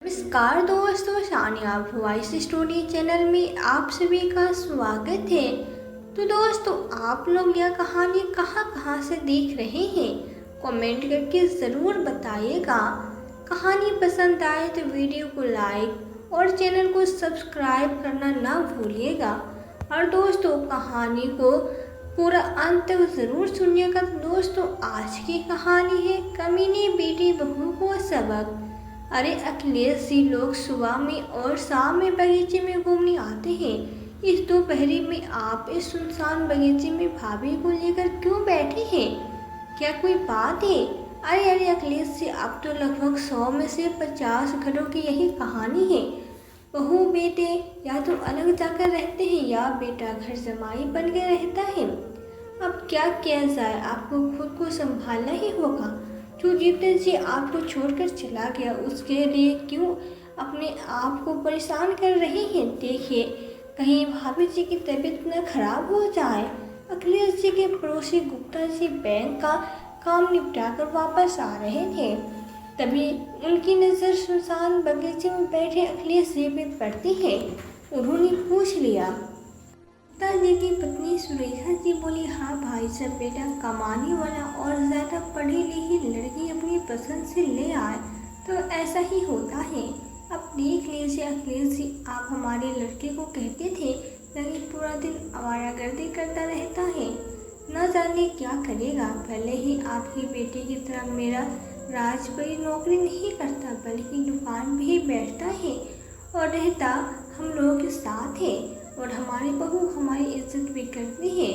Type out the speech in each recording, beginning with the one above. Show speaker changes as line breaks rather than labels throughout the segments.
नमस्कार दोस्तों, Sania voice story channel में आप सभी का स्वागत है। तो दोस्तों, आप लोग यह कहानी कहाँ से देख रहे हैं, कमेंट करके ज़रूर बताइएगा। कहानी पसंद आए तो वीडियो को लाइक और चैनल को सब्सक्राइब करना ना भूलिएगा। और दोस्तों, कहानी को पूरा अंत तक ज़रूर सुनिएगा। तो दोस्तों, आज की कहानी है कमीनी बेटी बहू को सबक। अरे अखिलेश जी, लोग सुबह में और शाम में बगीचे में घूमने आते हैं। इस दोपहरी में आप इस सुनसान बगीचे में भाभी को लेकर क्यों बैठे हैं? क्या कोई बात है? अरे अखिलेश जी, अब तो लगभग 100 में से 50 घरों की यही कहानी है। बहू बेटे या तो अलग जाकर रहते हैं या बेटा घर जमाई बन के रहता है। अब क्या किया जाए, आपको खुद को संभालना ही होगा। जो जीते जी आपको छोड़कर चला गया, उसके लिए क्यों अपने आप को परेशान कर रहे हैं? देखिए, कहीं भाभी जी की तबीयत न खराब हो जाए। अखिलेश जी के पड़ोसी गुप्ता जी बैंक का काम निपटाकर वापस आ रहे थे, तभी उनकी नज़र सुनसान बगीचे में बैठे अखिलेश जी पे पड़ती है। उन्होंने पूछ लिया। पिताजी की पत्नी सुरेखा जी बोली, हाँ भाई साहब, बेटा कमाने वाला और ज़्यादा पढ़ी लिखी लड़की अपनी पसंद से ले आए तो ऐसा ही होता है। अब देख लीजिए अखिलेश जी, आप हमारे लड़के को कहते थे नहीं, पूरा दिन आवारागर्दी करता रहता है, न जाने क्या करेगा। भले ही आपकी बेटी की तरह मेरा राज बड़ी नौकरी नहीं करता, बल्कि दुकान भी बैठता है और रहता हम लोगों के साथ है, और हमारी बहू हमारी इज्जत भी करती है।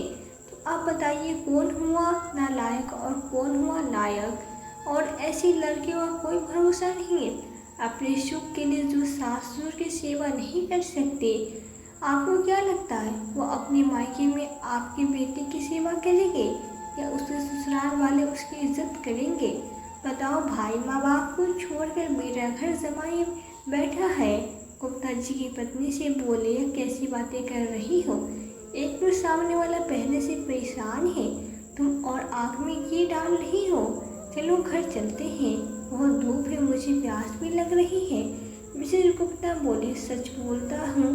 तो आप बताइए, कौन हुआ नालायक और कौन हुआ लायक? और ऐसी लड़कियों का कोई भरोसा नहीं है। अपने सुख के लिए जो सास ससुर की सेवा नहीं कर सकते, आपको क्या लगता है वो अपने मायके में आपकी बेटी की सेवा करेंगे या उसके ससुराल वाले उसकी इज्जत करेंगे? बताओ भाई, माँ बाप को छोड़कर बेटा घर जमाई बैठा है। गुप्ता जी की पत्नी से बोले, कैसी बातें कर रही हो? एक तो सामने वाला पहले से परेशान है, तुम और आँख में घी डाल रही हो। चलो घर चलते हैं, बहुत धूप है, मुझे प्यास भी लग रही है। मिसेज गुप्ता बोली, सच बोलता हूँ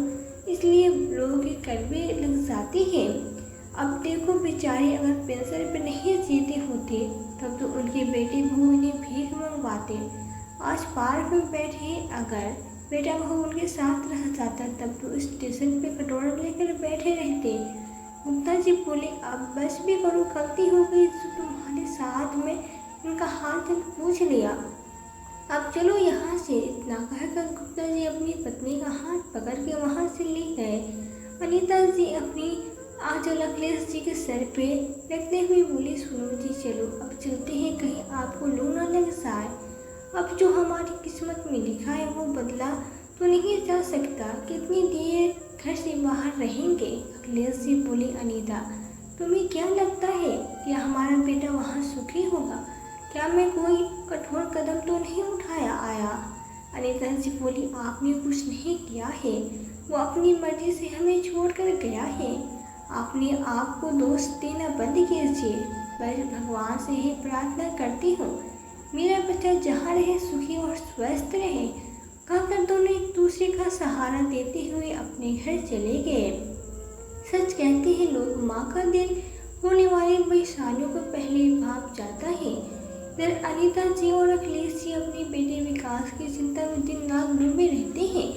इसलिए लोगों की कड़वे लग जाती है। अब देखो बेचारे, अगर पेंशन पे नहीं जीते होते तब तो उनके बेटे बहू इन्हें भीख मंगवाते। आज पार्क में बैठे, अगर बेटा बहू उनके साथ रह जाता तब तो स्टेशन पे कटोरा लेकर बैठे रहते। गुप्ता जी बोले, अब बस भी करो, गलती हो गई तो तुम्हारे साथ में उनका हाथ तक पूछ लिया। अब चलो यहाँ से। इतना कहकर गुप्ता जी अपनी पत्नी का हाथ पकड़ के वहाँ से ले गए। अनीता जी अपनी आंचल अखिलेश जी के सर पे रखते हुए बोली, सुनो जी, चलो अब चलते हैं, कहीं आपको लू ना लग जाए। अब जो हमारी किस्मत में लिखा है वो बदला तो नहीं जा सकता, कितनी देर घर से बाहर रहेंगे? अखिलेश जी बोली, अनीता, तुम्हें क्या लगता है कि हमारा बेटा वहाँ सुखी होगा? क्या मैं कोई कठोर कदम तो नहीं उठाया आया? अनीता जी बोली, आपने कुछ नहीं किया है, वो अपनी मर्जी से हमें छोड़कर गया है। आपने आपको दोष देना बंद कीजिए। बस भगवान से ही प्रार्थना करती हूँ मेरा बच्चा जहाँ रहे सुखी और स्वस्थ रहे। कहकर दोनों एक दूसरे का सहारा देते हुए अपने घर चले गए। सच कहते हैं लोग, माँ का दिन होने वाली वैशालियों को पहले ही भाप जाता है। इधर अनीता जी और अखिलेश जी अपने बेटे विकास की चिंता में दिन रात डूबे रहते हैं।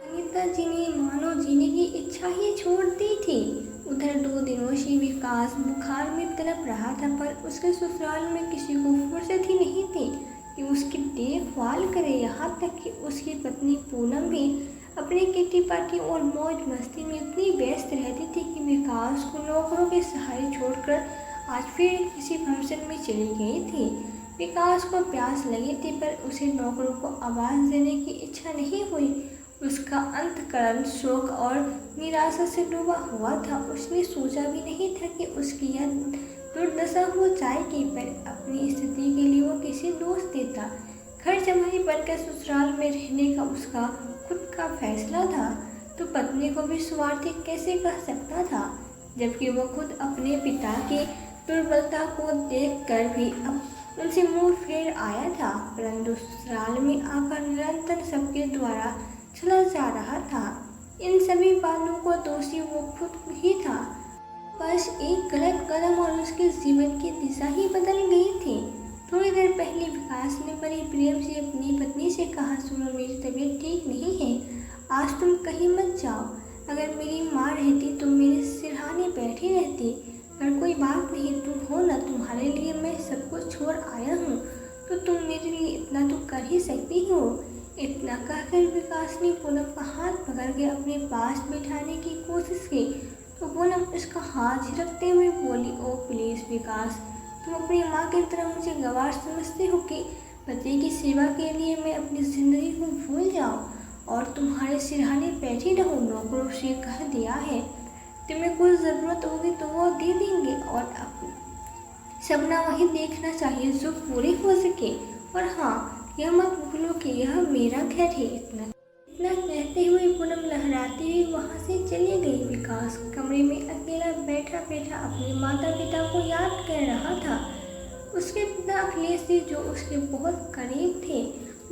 अनीता जी ने मानो जीने की इच्छा ही छोड़ दी थी। उधर 2 दिनों से विकास बुखार में तड़प रहा था, पर उसके ससुराल में किसी को फुर्सत ही नहीं थी कि उसकी देखभाल करे। यहाँ तक कि उसकी पत्नी पूनम भी अपने किटी पार्टी और मौज मस्ती में इतनी व्यस्त रहती थी कि विकास को नौकरों के सहारे छोड़कर आज फिर किसी फंक्शन में चली गई थी। विकास को प्यास लगी थी, पर उसे नौकरों को आवाज़ देने की इच्छा नहीं हुई। उसका अंतःकरण शोक और निराशा से डूबा हुआ था। उसने सोचा भी नहीं था कि उसकी यह दुर्दशा हो जाएगी, पर अपनी स्थिति के लिए वो किसी दोस्त देता। घर जमाई बनकर ससुराल में रहने का उसका खुद का फैसला था, तो पत्नी को भी स्वार्थी कैसे कह सकता था, जबकि वो खुद अपने पिता की दुर्बलता को देखकर भी अब उनसे मुंह फेर आया था। परंतु ससुराल में आकर निरंतर सब मेरे द्वारा चला जा रहा था। इन सभी बातों को दोषी वो खुद ही था। बस एक गलत कदम और उसके जीवन की दिशा ही बदल गई थी। थोड़ी देर पहले विकास ने बड़ी प्रेम से अपनी पत्नी से कहा, सुनो मेरी तबीयत ठीक नहीं है, आज तुम कहीं मत जाओ। अगर मेरी माँ रहती तो मेरे सिरहाने बैठी रहती, पर कोई बात नहीं, तुम हो ना, तुम्हारे लिए मैं सब कुछ छोड़ आया हूँ, तो तुम मेरे लिए इतना तो कर ही सकती हो। इतना कहकर विकास ने पूनम का हाथ पकड़ के अपने पास बिठाने की कोशिश की, तो पूनम उसका हाथ झिड़कते हुए बोली, ओ प्लीज़ विकास, तुम अपनी माँ की तरह मुझे गवार समझते हो कि पति की सेवा के लिए मैं अपनी ज़िंदगी को भूल जाऊँ और तुम्हारे सिरहाने बैठी रहूँ। नौकरों से कह दिया है, तुम्हें कोई ज़रूरत होगी तो वो दे देंगे, और सपना वही देखना चाहिए जो पूरी हो सके। और हाँ, यह मत भूलो कि यह मेरा घर है। इतना कहते हुए पूनम लहराती हुई वहाँ से चली गई। विकास कमरे में अकेला बैठा बैठा अपने माता पिता को याद कर रहा था। उसके पिता अखिलेश जी, जो उसके बहुत करीब थे,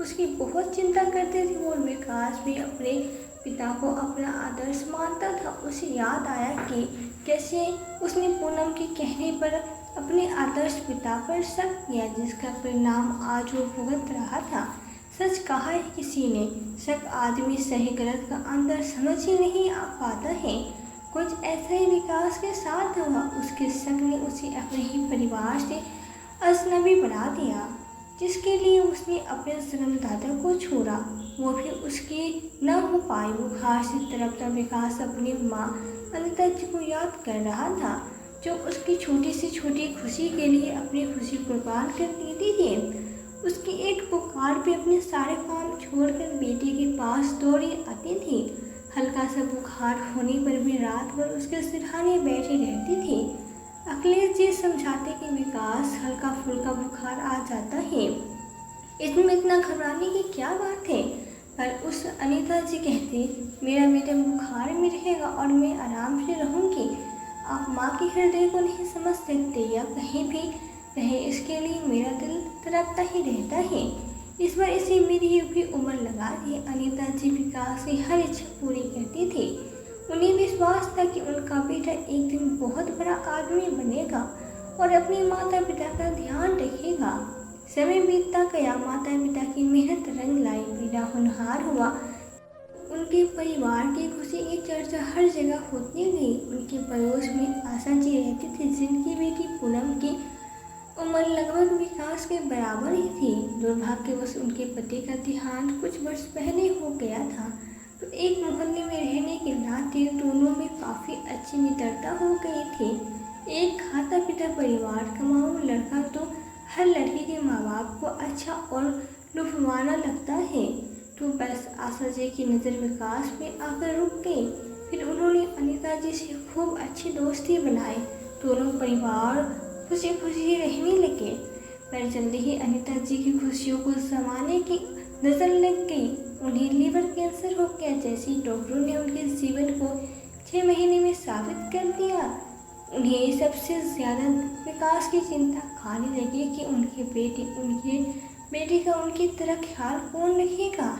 उसकी बहुत चिंता करते थे, और विकास भी अपने पिता को अपना आदर्श मानता था। उसे याद आया कि कैसे उसने पूनम के कहने पर अपने आदर्श पिता पर शक किया, जिसका परिणाम आज वो भुगत रहा था। सच कहा है किसी ने, शक आदमी सही गलत का अंदर समझ ही नहीं आ पाता है। कुछ ऐसा ही विकास के साथ हुआ। उसके शक ने उसे अपने ही परिवार से अजनबी बना दिया, जिसके लिए उसने अपने जन्मदाता को छोड़ा, वो भी उसकी न हो पाई। बुखार से तड़पता विकास अपनी माँ अनिता जी को याद कर रहा था, जो उसकी छोटी से छोटी खुशी के लिए अपनी खुशी कुर्बान कर देती थी। उसकी एक पुकार पे अपने सारे काम छोड़कर बेटे के पास दौड़ी आती थी। हल्का सा बुखार होने पर भी रात भर उसके सिरहाने बैठी रहती थी। अखिलेश जी समझाते कि विकास, हल्का फुल्का बुखार आ जाता है, इसमें इतना घबराने की क्या बात है। पर उस अनीता जी कहती, मेरा बेटा बुखार में रहेगा और मैं आराम से रहूँगी। आप माँ के हृदय को नहीं समझ सकते, या कहीं भी रहे, इसके लिए मेरा दिल तड़पता ही रहता है। इस बार इसे मेरी भी उम्र लगा दी। अनीता जी विकास की हर इच्छा पूरी करती थी। उन्हें विश्वास था कि उनका बेटा एक दिन बहुत बड़ा आदमी बनेगा और अपने माता पिता का ध्यान रखेगा। समय बीतता गया, माता पिता की मेहनत रंग लाई, बेटा होनहार हुआ। उनके परिवार की खुशी की चर्चा हर जगह होती गई। उनके पड़ोस में आशा जी रहती थी, जिनकी बेटी पूनम की उम्र लगभग विकास के बराबर ही थी। दुर्भाग्यवश उनके पति का देहांत कुछ वर्ष पहले हो गया था, तो एक मोहल्ले में रहने के नाते दोनों में काफ़ी अच्छी मित्रता हो गई थी। एक खाता पिता परिवार, कमाऊ लड़का तो हर लड़की के माँ बाप को अच्छा और लुभावना लगता है। तो बस आशा जी की नज़र विकास में आकर रुक गई। फिर उन्होंने अनीता जी से खूब अच्छी दोस्ती बनाई। दोनों परिवार खुशी खुशी रहने लगे। पर जल्दी ही अनीता जी की खुशियों को ज़माने की नज़र लग गई। उन्हें लीवर कैंसर हो गया, जैसे डॉक्टरों ने उनके जीवन को 6 महीने में साबित कर दिया। उन्हें सबसे ज़्यादा विकास की चिंता खाने लगी कि उनके बेटे का उनकी तरह ख्याल कौन रखेगा।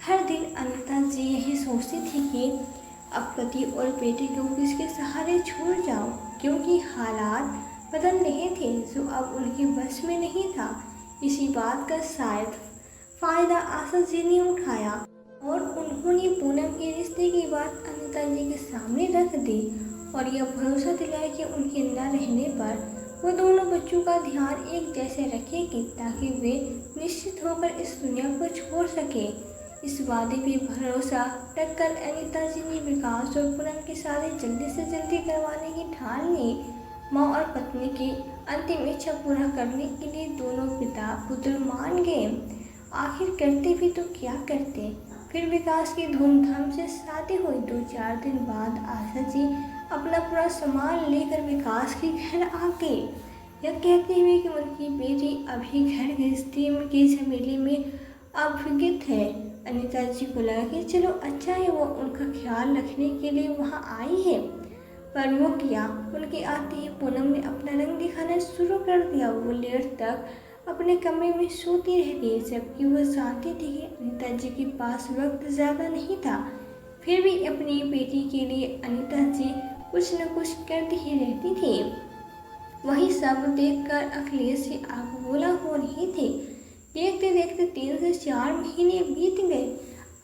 हर दिन अनीता जी यही सोचती थी कि अब पति और बेटे को किसके सहारे छोड़ जाओ, क्योंकि हालात बदल रहे थे जो अब उनके बस में नहीं था। इसी बात का शायद फ़ायदा आशा जी ने उठाया और उन्होंने पूनम के रिश्ते की बात अनीता जी के सामने रख दी और यह भरोसा दिलाया कि उनके न रहने पर वो दोनों बच्चों का ध्यान एक जैसे रखेगी, ताकि वे निश्चित होकर इस दुनिया को छोड़ सके। इस वादे पे भरोसा रखकर अनीता जी ने विकास और पूनम की शादी जल्दी से जल्दी करवाने की ठान ली। माँ और पत्नी की अंतिम इच्छा पूरा करने के लिए दोनों पिता पुत्र मान गए। आखिर करते भी तो क्या करते। फिर विकास की धूमधाम से शादी हुई। 2-4 दिन बाद आशा जी अपना पूरा सामान लेकर विकास के घर आ गई, यह कहते हुए कि उनकी बेटी अभी घर गृहस्थी की झमेले में अवगत है। अनीता जी को लगा कि चलो अच्छा है, वो उनका ख्याल रखने के लिए वहाँ आई है। पर वो किया, उनके आते ही पूनम ने अपना रंग दिखाना शुरू कर दिया। वो लेट तक अपने कमरे में सोती रहती, जबकि वो जानती थी कि अनीता जी के पास वक्त ज़्यादा नहीं था। फिर भी अपनी बेटी के लिए अनीता जी कुछ न कुछ करती ही रहती थी। वही सब देखकर अखिलेश की आंख गोला हो रही थी। देखते देखते 3 से 4 महीने बीत गए।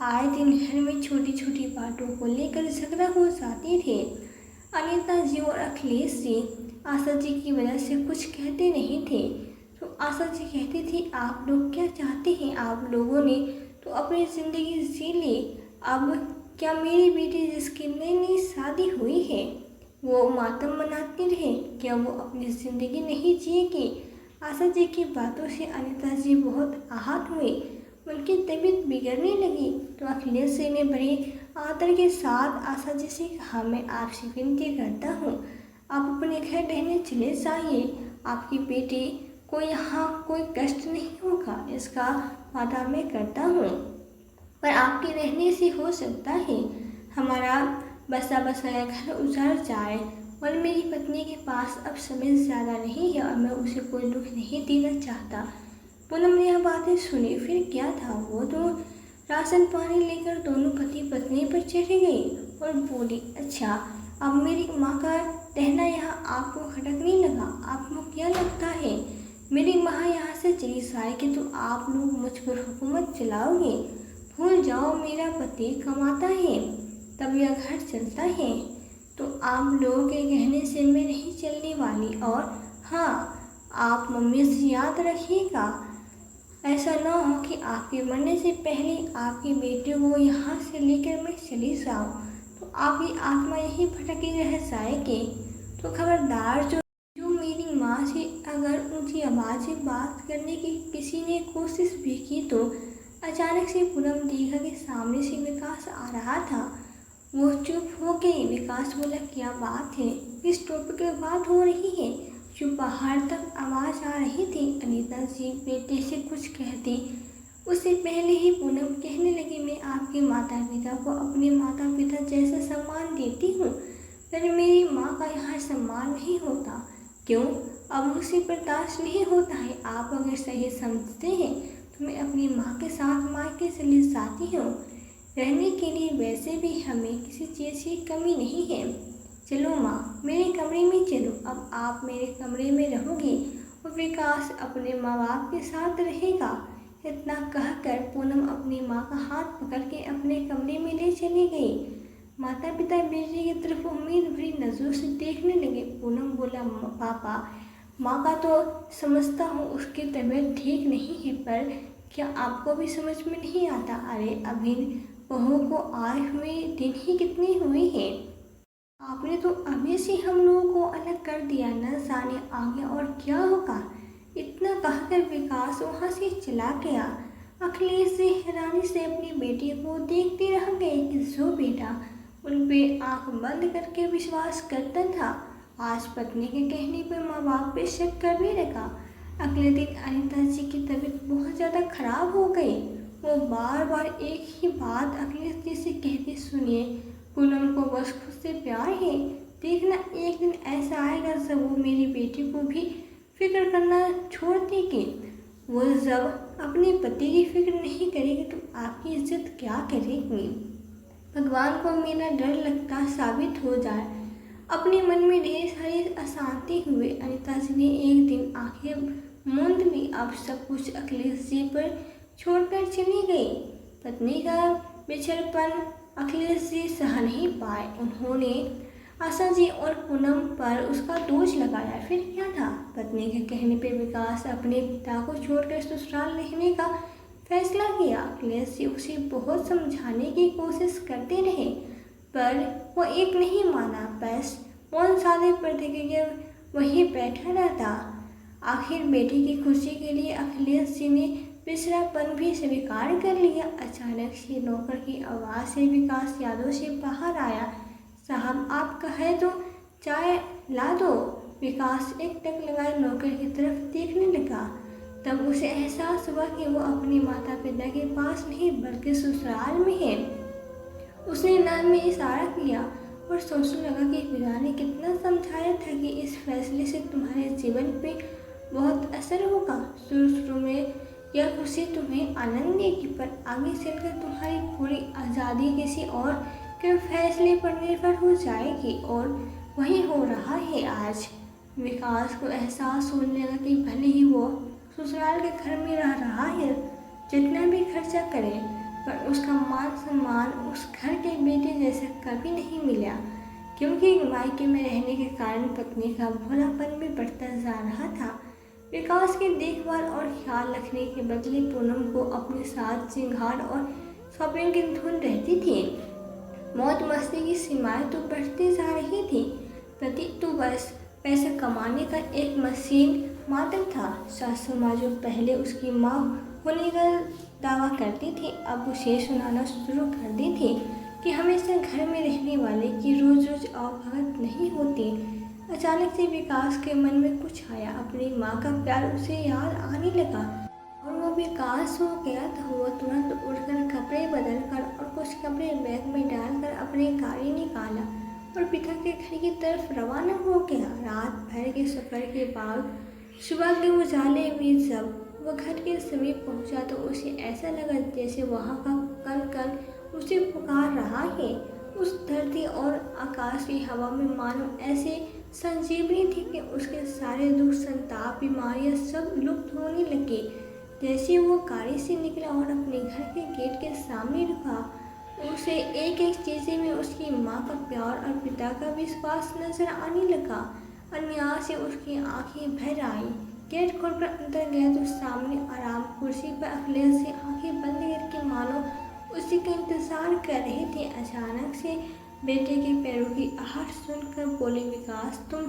आए दिन घर में छोटी छोटी बातों को लेकर झगड़ा हो जाते थे। अनीता जी और अखिलेश जी आशा जी की वजह से कुछ कहते नहीं थे, तो आशा जी कहती थी, आप लोग क्या चाहते हैं? आप लोगों ने तो अपनी ज़िंदगी जी ली। अब क्या मेरी बेटी जिसकी नई नई शादी हुई है वो मातम मनाती रहे? क्या वो अपनी ज़िंदगी नहीं जिएगी? आशा जी की बातों से अनीता जी बहुत आहत हुई। उनकी तबीयत बिगड़ने लगी तो अखिलेश जी ने बड़े आदर के साथ आशा जी से कहा, मैं आपसे विनती करता हूँ, आप अपने घर रहने चले जाइए। आपकी बेटी को यहाँ कोई कष्ट नहीं होगा, इसका वादा मैं करता हूँ। पर आपके रहने से हो सकता है हमारा बसा बसाया घर उजाड़ जाए, और मेरी पत्नी के पास अब समय ज़्यादा नहीं है और मैं उसे कोई दुख नहीं देना चाहता। पूनम ने यह बातें सुनी। फिर क्या था, वो तो राशन पानी लेकर दोनों पति पत्नी पर चढ़ गई और बोली, अच्छा अब मेरी माँ का रहना यहाँ आपको खटकने लगा? आपको क्या लगता है मेरी माँ यहाँ से चली जाएगी तो आप लोग मुझ पर हुकूमत चलाओगे? भूल जाओ, मेरा पति कमाता है तब यह घर चलता है, तो आप लोगों के कहने से मैं नहीं चलने वाली। और हाँ, आप मम्मी से याद रखिएगा, ऐसा ना हो कि आपके मरने से पहले आपकी बेटी को यहाँ से लेकर मैं चली जाऊँ तो आपकी आत्मा यही भटकी रह जाएगी। तो खबरदार, जो मेरी माँ से अगर ऊंची आवाज़ से बात करने की किसी ने कोशिश भी की तो अचानक से पूनम देखा कि सामने से विकास आ रहा था। वो चुप हो गई। विकास बोला, क्या बात है? किस टॉपिक पर बात हो रही है? जो बाहर तक आवाज़ आ रही थी। अनीता जी बेटे से कुछ कहती उससे पहले ही पूनम कहने लगी, मैं आपके माता पिता को अपने माता पिता जैसा सम्मान देती हूँ, पर मेरी माँ का यहाँ सम्मान नहीं होता। क्यों? अब मुझसे बर्दाश्त नहीं होता है। आप अगर सही समझते हैं तो मैं अपनी माँ के साथ मायके चली जाती हूँ। रहने के लिए वैसे भी हमें किसी चीज़ की कमी नहीं है। चलो माँ, मेरे कमरे में चलो। अब आप मेरे कमरे में रहोगी और विकास अपने माँ बाप के साथ रहेगा। इतना कहकर पूनम अपनी माँ का हाथ पकड़ के अपने कमरे में ले चली गई। माता पिता बेटे की तरफ उम्मीद भरी नज़रों से देखने लगे। पूनम बोला, पापा, माँ का तो समझता हूँ उसकी तबीयत ठीक नहीं है, पर क्या आपको भी समझ में नहीं आता? अरे अभी बहू को आए हुए दिन ही कितने हुए हैं, आपने तो अभी से हम लोगों को अलग कर दिया, न जाने आगे और क्या होगा। इतना कहकर विकास वहाँ से चला गया। अखिलेश से हैरानी से अपनी बेटी को देखते रह गए कि जो बेटा उन पे आंख बंद करके विश्वास करता था, आज पत्नी के कहने पर माँ बाप पे शक करने लगा। अगले दिन अनीता जी की तबीयत बहुत ज़्यादा खराब हो गई। वो बार बार एक ही बात अखिलेश जी से कहती, सुनिए, पूनम को बस खुद से प्यार है। देखना एक दिन ऐसा आएगा जब वो मेरी बेटी को भी फिक्र करना छोड़ देगी। वो जब अपने पति की फिक्र नहीं करेगी तो आपकी इज्जत क्या करेगी? भगवान को मेरा डर लगता साबित हो जाए। अपने मन में ढेर सारी अशांति हुए। अनीता जी ने एक दिन आंखें मूंद ली। अब सब कुछ अखिलेश जी पर छोड़कर चली गई। पत्नी का बिछड़पन अखिलेश जी सह नहीं पाए। उन्होंने आशा जी और पूनम पर उसका दोष लगाया। फिर क्या था, पत्नी के कहने पर विकास अपने पिता को छोड़कर ससुराल रहने का फैसला किया। अखिलेश जी उसे बहुत समझाने की कोशिश करते रहे, पर वो एक नहीं माना। बस मौन साधे पर्दे के वहीं बैठा रहता। आखिर बेटी की खुशी के लिए अखिलेश जी ने पिछड़ापन भी स्वीकार कर लिया। अचानक से नौकर की आवाज़ से विकास यादव से बाहर आया, साहब आप कहे तो चाय ला दो। विकास एक टक लगाए नौकर की तरफ देखने लगा। तब उसे एहसास हुआ कि वो अपने माता पिता के पास नहीं बल्कि ससुराल में है। उसने नाम में इशारा किया और सोचने लगा कि पिता ने कितना समझाया था कि इस फैसले से तुम्हारे जीवन पे बहुत असर होगा। शुरू शुरू में यह खुशी तुम्हें आनंद देगी, पर आगे चलकर तुम्हारी पूरी आज़ादी किसी और के फैसले पर निर्भर हो जाएगी, और वही हो रहा है आज। विकास को एहसास होने लगा कि भले ही वो ससुराल के घर में रह रहा है, जितना भी खर्चा करे, पर उसका मान सम्मान उस घर के बेटे जैसा कभी नहीं मिला, क्योंकि मायके में रहने के कारण पत्नी का भोलापन भी बढ़ता जा रहा था। विकास की देखभाल और ख्याल रखने के बदले पूनम को अपने साथ श्रृंगार और शॉपिंग की धुन रहती थी। मौज मस्ती की सीमाएं तो बढ़ती जा रही थी। प्रतीक तो बस पैसा कमाने का एक मशीन मात्र था। सासू माँ जो पहले उसकी माँ होने का दावा करती थी, अब उसे सुनाना शुरू कर दी थी कि हमेशा घर में रहने वाले की रोज रोज आवभगत नहीं होती। अचानक से विकास के मन में कुछ आया। अपनी माँ का प्यार उसे याद आने लगा, और वो विकास हो गया था। वो तुरंत उठकर कपड़े बदलकर और कुछ कपड़े बैग में डालकर अपनी गाड़ी निकाला और पिता के घर की तरफ रवाना हो गया। रात भर के सफर के बाद सुबह के उजाले में जब वह घर के समीप पहुंचा तो उसे ऐसा लगा जैसे वहाँ का कण कण उसे पुकार रहा है। उस धरती और आकाश की हवा में मानो ऐसे संजीवनी थी कि उसके सारे दुख, संताप, बीमारियां सब लुप्त होने लगे। जैसे वो गाड़ी से निकला और अपने घर के गेट के सामने रुका, उसे एक एक चीज़ में उसकी माँ का प्यार और पिता का विश्वास नजर आने लगा। अन्याय से उसकी आंखें भर आई। गेट खोलकर अंदर गया तो सामने आराम कुर्सी पर अखिलेश से आंखें बंद करके मानो उसी का इंतजार कर रहे थे। अचानक से बेटे के पैरों की आहट सुनकर बोले, विकास तुम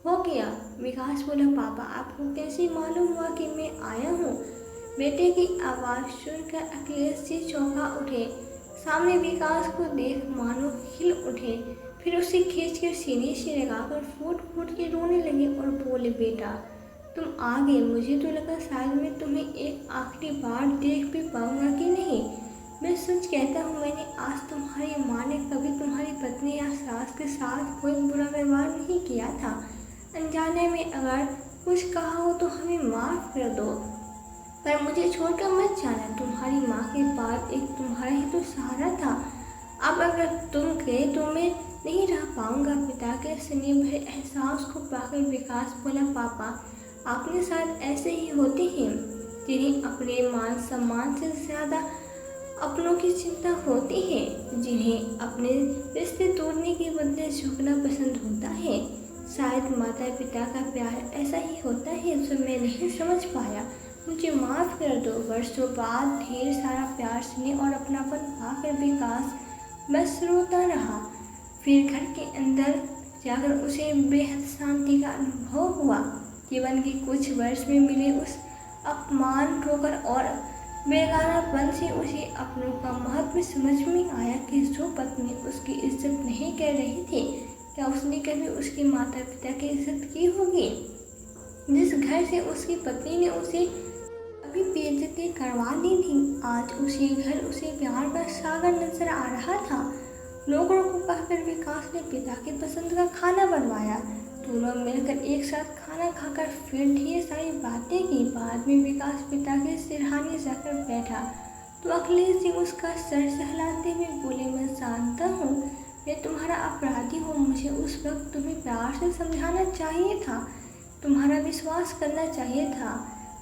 हो गया। विकास बोला, पापा आपको कैसे मालूम हुआ कि मैं आया हूँ? बेटे की आवाज़ सुनकर अखिलेश से चौंका उठे। सामने विकास को देख मानो हिल उठे, फिर उसे खींचकर सीने से लगाकर फूट फूट के रोने लगे और बोले, बेटा तुम आ गए। मुझे तो लगा शायद मैं तुम्हें एक आखिरी बार देख भी पाऊंगा कि नहीं। मैं सच कहता हूँ, मैंने आज तुम्हारी माँ ने कभी तुम्हारी पत्नी या सास के साथ कोई बुरा व्यवहार नहीं किया था। अनजाने में अगर कुछ कहा हो तो हमें माफ़ कर दो, पर मुझे छोड़कर मत जाना। तुम्हारी माँ के बाद एक तुम्हारा ही तो सहारा था। अब अगर तुम गए तो मैं नहीं रह पाऊंगा। पिता के स्नेह भरे एहसास को पाकर विकास बोला, पापा अपने साथ ऐसे ही होते हैं, जिन्हें अपने मान सम्मान से ज़्यादा अपनों की चिंता होती है, जिन्हें अपने रिश्ते तोड़ने के बदले झुकना पसंद होता है। शायद माता पिता का प्यार ऐसा ही होता है जो मैं नहीं समझ पाया। मुझे माफ़ कर दो। वर्षों बाद ढेर सारा प्यार, स्नेह और अपनापन पाकर विकास बस रोता रहा। फिर घर के अंदर जाकर उसे बेहद शांति का अनुभव हुआ। जीवन के कुछ वर्ष में मिले उस अपमान, ठोकर और बेगानापन से उसे अपनों का महत्व समझ में आया कि जो पत्नी उसकी इज्जत नहीं कर रही थी, क्या उसने कभी उसके माता पिता की इज्जत की होगी? जिस घर से उसकी पत्नी ने उसे अभी बेइज्जती करवा दी थी, आज उसी घर उसे प्यार का सागर नजर आ रहा था। नौकरों को कहकर विकास ने पिता की पसंद का खाना बनवाया। दोनों मिलकर एक साथ खाना खाकर फिर ढेर सारी बातें की। बाद में विकास पिता के सिरहाने जाकर बैठा तो अखिलेश जी उसका सर सहलाते हुए बोले, मैं जानता हूँ मैं तुम्हारा अपराधी हूँ। मुझे उस वक्त तुम्हें प्यार से समझाना चाहिए था, तुम्हारा विश्वास करना चाहिए था।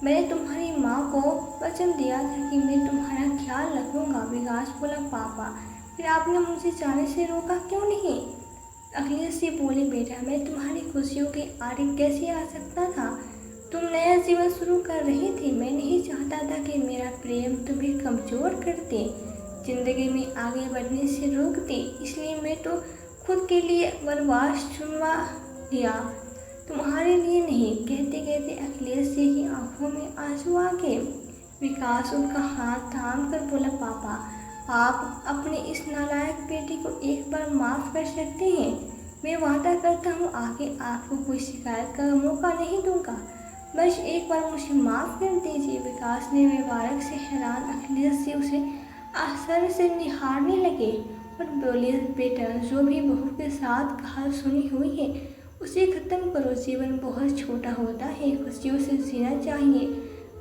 मैंने तुम्हारी माँ को वचन दिया था कि मैं तुम्हारा ख्याल रखूँगा। विकास बोला, पापा फिर आपने मुझे जाने से रोका क्यों नहीं? अखिलेश से बोले, बेटा मैं तुम्हारी खुशियों के आड़े कैसे आ सकता था? तुम नया जीवन शुरू कर रहे थे। मैं नहीं चाहता था कि मेरा प्रेम तुम्हें कमज़ोर कर दे, जिंदगी में आगे बढ़ने से रोक दे। इसलिए मैं तो खुद के लिए वनवास चुनवा लिया, तुम्हारे लिए नहीं। कहते कहते अखिलेश जी की आंखों में आंसू आ गए। विकास उनका हाथ थाम कर बोला, पापा आप अपने इस नालायक बेटी को एक बार माफ़ कर सकते हैं। मैं वादा करता हूँ आगे आपको कोई शिकायत का मौका नहीं दूंगा। बस एक बार मुझे माफ़ कर दीजिए। विकास ने व्यवहारक से हैरान अखिलेश से उसे आश्चर्य से निहारने लगे और बोले, बेटा जो भी बहू के साथ कहानी सुनी हुई है उसे ख़त्म करो। जीवन बहुत छोटा होता है, खुशियों से जीना चाहिए।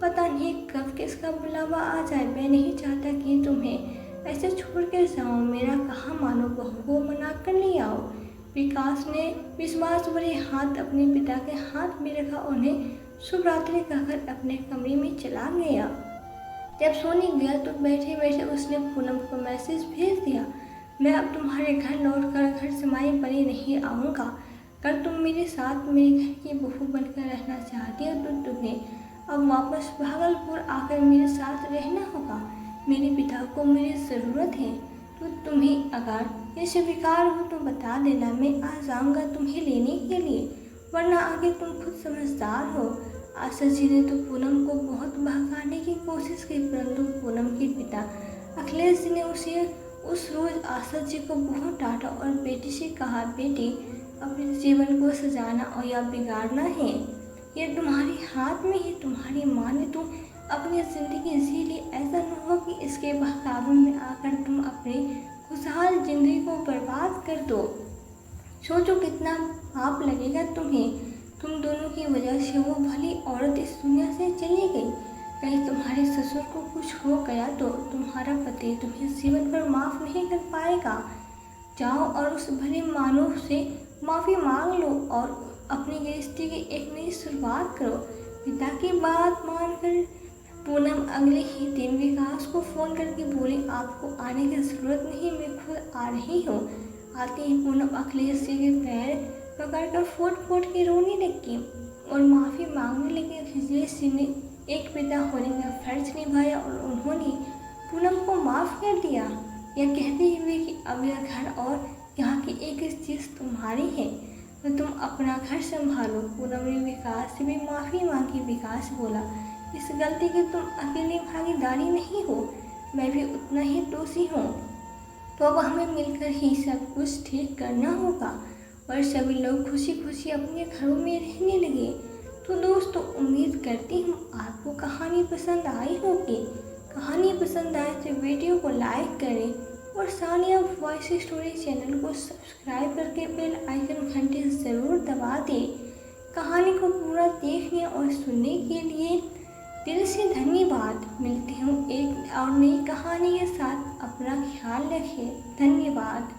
पता नहीं कब किसका बुलावा आ जाए। मैं नहीं चाहता कि तुम्हें ऐसे छोड़ कर जाऊँ। मेरा कहा मानो, बहू को मना कर ले आओ। विकास ने विश्वास भरे हाथ अपने पिता के हाथ में रखा, उन्हें शुभ रात्रि कहकर अपने कमरे में चला गया। जब सोने गया तो बैठे बैठे उसने पूनम को मैसेज भेज दिया, मैं अब तुम्हारे घर लौटकर घर जमाई बनी नहीं आऊँगा। अगर तुम मेरे साथ मेरे घर की बहू बनकर रहना चाहती हो तो तुम्हें अब वापस भागलपुर आकर मेरे साथ रहना होगा। मेरे पिता को मेरी ज़रूरत है, तो तुम्हें अगर ये स्वीकार हो तो बता देना, मैं आ जाऊँगा तुम्हें लेने के लिए, वरना आगे तुम खुद समझदार हो। आशा जी ने तो पूनम को बहुत बहकाने की कोशिश की, परंतु पूनम के पिता अखिलेश जी ने उसे उस रोज़ आशा जी को बहुत डांटा और बेटी से कहा, बेटी अपने जीवन को सजाना और या बिगाड़ना है, ये तुम्हारे हाथ में है। तुम्हारी माँ ने तो अपनी ज़िंदगी जी ली, ऐसा न हो कि इसके बहकावे में आकर तुम अपनी खुशहाल ज़िंदगी को बर्बाद कर दो। सोचो कितना पाप लगेगा तुम्हें। तुम दोनों की वजह से वो भली औरत इस दुनिया से चली गई। कहीं तुम्हारे ससुर को कुछ हो गया तो तुम्हारा पति तुम्हें जीवन पर माफ़ नहीं कर पाएगा। जाओ और उस भले मानव से माफ़ी मांग लो और अपनी गृहस्थी की एक नई शुरुआत करो। पिता की बात मानकर पूनम अगले ही दिन विकास को फ़ोन करके बोली, आपको आने की ज़रूरत नहीं, मैं खुद आ रही हूँ। आते ही पूनम अखिलेश जी के पैर पकड़कर फूट फूट के रोने लगी और माफ़ी मांगने लगी। अखिलेश जी ने एक पिता होने का फर्ज निभाया और उन्होंने पूनम को माफ़ कर दिया, यह कहते हुए कि अब यह घर और यहाँ की एक चीज़ तुम्हारी है, तो तुम अपना घर संभालो। पूनम ने विकास से भी माफ़ी मांगी। विकास बोला, इस गलती की तुम अकेली भागीदारी नहीं हो, मैं भी उतना ही दोषी हूँ, तो अब हमें मिलकर ही सब कुछ ठीक करना होगा। और सभी लोग खुशी खुशी अपने घरों में रहने लगे। तो दोस्तों, उम्मीद करती हूँ आपको कहानी पसंद आई होगी। कहानी पसंद आए तो वीडियो को लाइक करें और सानिया वॉइस स्टोरी चैनल को सब्सक्राइब करके बेल आइकन घंटी ज़रूर दबा दें। कहानी को पूरा देखने और सुनने के लिए दिल से धन्यवाद। मिलती हूँ एक और नई कहानी के साथ। अपना ख्याल रखें। धन्यवाद।